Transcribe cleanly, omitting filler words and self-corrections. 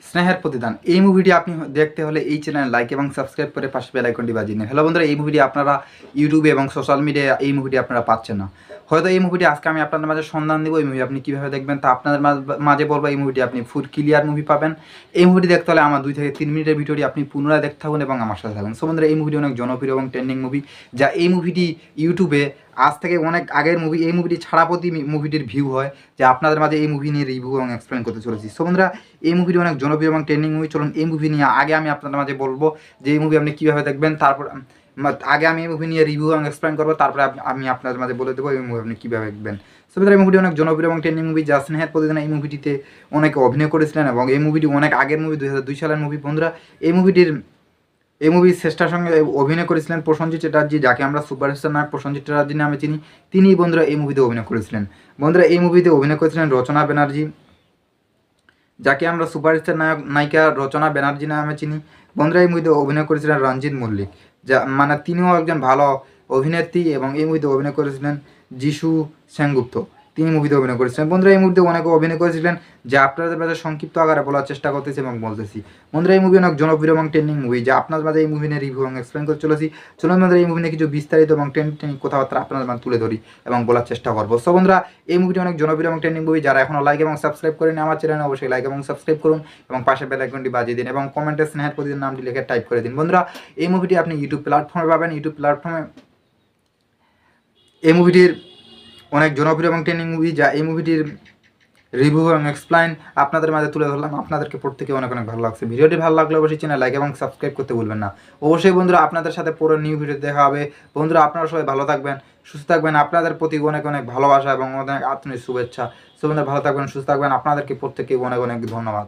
স্নেহের প্রতিদান এই মুভিটি আপনি দেখতে হলে এই চ্যানেল লাইক এবং সাবস্ক্রাইব করে পাশে বেল আইকনটি বাজিয়ে নিন। হ্যালো বন্ধুরা, এই মুভিটি আপনারা ইউটিউবে এবং সোশ্যাল মিডিয়ায় এই মুভিটি আপনারা পাচ্ছেন না। হয়তো এই মুভিটি আজকে আমি আপনাদের মাঝে সন্ধান দেবো, এই মুভি আপনি কীভাবে দেখবেন তা আপনাদের মাঝে বলবো। এই মুভিটি আপনি ফুল ক্লিয়ার মুভি পাবেন। এই মুভিটি দেখতে হলে আমার 2 থেকে 3 মিনিটের ভিডিওটি আপনি পুনরায় দেখতে থাকুন এবং আমার সাথে থাকুন। সো বন্ধুরা, এই মুভিটি অনেক জনপ্রিয় এবং ট্রেন্ডিং মুভি, যা এই মুভিটি ইউটিউবে আজ থেকে অনেক আগের মুভি। এই মুভিটি ছাড়া প্রতি মুভিটির ভিউ হয়, যে আপনাদের মাঝে এই মুভি নিয়ে রিভিউ এবং এক্সপ্লেন করতে চলেছি। সো বন্ধুরা, এই মুভিটি অনেক জনপ্রিয় এবং ট্রেন্ডিং মুভি। চলুন এই মুভি নিয়ে আগে আমি আপনাদের মাঝে বলবো যে এই মুভি আপনি কীভাবে দেখবেন, তারপর আগে আমি এই মুভি নিয়ে রিভিউ এবং এক্সপ্লেন করবো, তারপরে আমি আপনাদের মাঝে বলে দেবো এই মুভি আপনি কীভাবে দেখবেন। সো বন্ধুরা, এই মুভিটি অনেক জনপ্রিয় এবং ট্রেন্ডিং মুভি, যা স্নেহের প্রতিদিন এই মুভিটিতে অনেকে অভিনয় করেছিলেন এবং এই মুভিটি অনেক আগের মুভি, 2002 সালের মুভি। বন্ধুরা, এই মুভির শ্রেষ্ঠার সঙ্গে অভিনয় করেছিলেন প্রসেনজিৎ চ্যাটার্জি, যাকে আমরা সুপারস্টার নায়ক প্রসেনজিৎ চ্যাটার্জি নামে চিনি। তিনি বন্ধুরা এই মুভিতে অভিনয় করেছিলেন। বন্ধুরা, এই মুভিতে অভিনয় করেছিলেন রচনা ব্যানার্জি, যাকে আমরা সুপারস্টার নায়িকা রচনা ব্যানার্জি নামে চিনি। বন্ধুরা, এই মুভিতে অভিনয় করেছিলেন রঞ্জিত মল্লিক, যা তিনিও একজন ভালো অভিনেত্রী এবং এই মুভিতে অভিনয় করেছিলেন যিশু সেনগুপ্ত, তিনি মুভিতে অভিনয় করেছিলেন। বন্ধুরা, এই মুভিতে অনেকে অভিনয় করেছিলেন, যা আপনাদের মাঝে সংক্ষিপ্ত আকারে বলার চেষ্টা করতেছি এবং বলতেছি। বন্ধুরা, এই মুভি অনেক জনপ্রিয় এবং ট্রেন্ডিং মুভি, যা আপনাদের মাঝে এই মুভি নিয়ে রিভিউ এবং এক্সপ্লেন করে চলেছি। চলুন বন্ধুরা, এই মুভি নিয়ে কিছু বিস্তারিত এবং ট্রেন্ডিং কথাবার্তা আপনাদের মাঝে তুলে ধরি এবং বলার চেষ্টা করবো। সো বন্ধুরা, এই মুভিটি অনেক জনপ্রিয় এবং ট্রেন্ডিং মুভি। যারা এখনও লাইক এবং সাবস্ক্রাইব করেনি আমার চ্যানেলে, অবশ্যই লাইক এবং সাবস্ক্রাইব করুন এবং পাশে বেল আইকনটি বাজিয়ে দিন এবং কমেন্টে স্নেহের প্রতিদিন নামটি লিখে টাইপ করে দিন। বন্ধুরা, এই মুভিটি আপনি ইউটিউব প্ল্যাটফর্মে পাবেন। ইউটিউব প্ল্যাটফর্মে এই মুভিটির অনেক জনপ্রিয় এবং ট্রেন্ডিং মুভি, যা এই মুভিটির রিভিউ এবং এক্সপ্লেন আপনাদের মাঝে তুলে ধরলাম। আপনাদেরকে প্রত্যেকে অনেক অনেক ভালো লাগছে। ভিডিওটি ভালো লাগলে অবশ্যই চ্যানেল লাইক এবং সাবস্ক্রাইব করতে ভুলবেন না। অবশ্যই বন্ধুরা, আপনাদের সাথে পুরো নিউ ভিডিও দেখা হবে। বন্ধুরা, আপনারা সবাই ভালো থাকবেন, সুস্থ থাকবেন। আপনাদের প্রতি অনেক অনেক ভালোবাসা এবং অনেক আত্মীয় শুভেচ্ছা। সো বন্ধুরা, ভালো থাকবেন, সুস্থ থাকবেন। আপনাদেরকে প্রত্যেককে অনেক অনেক ধন্যবাদ।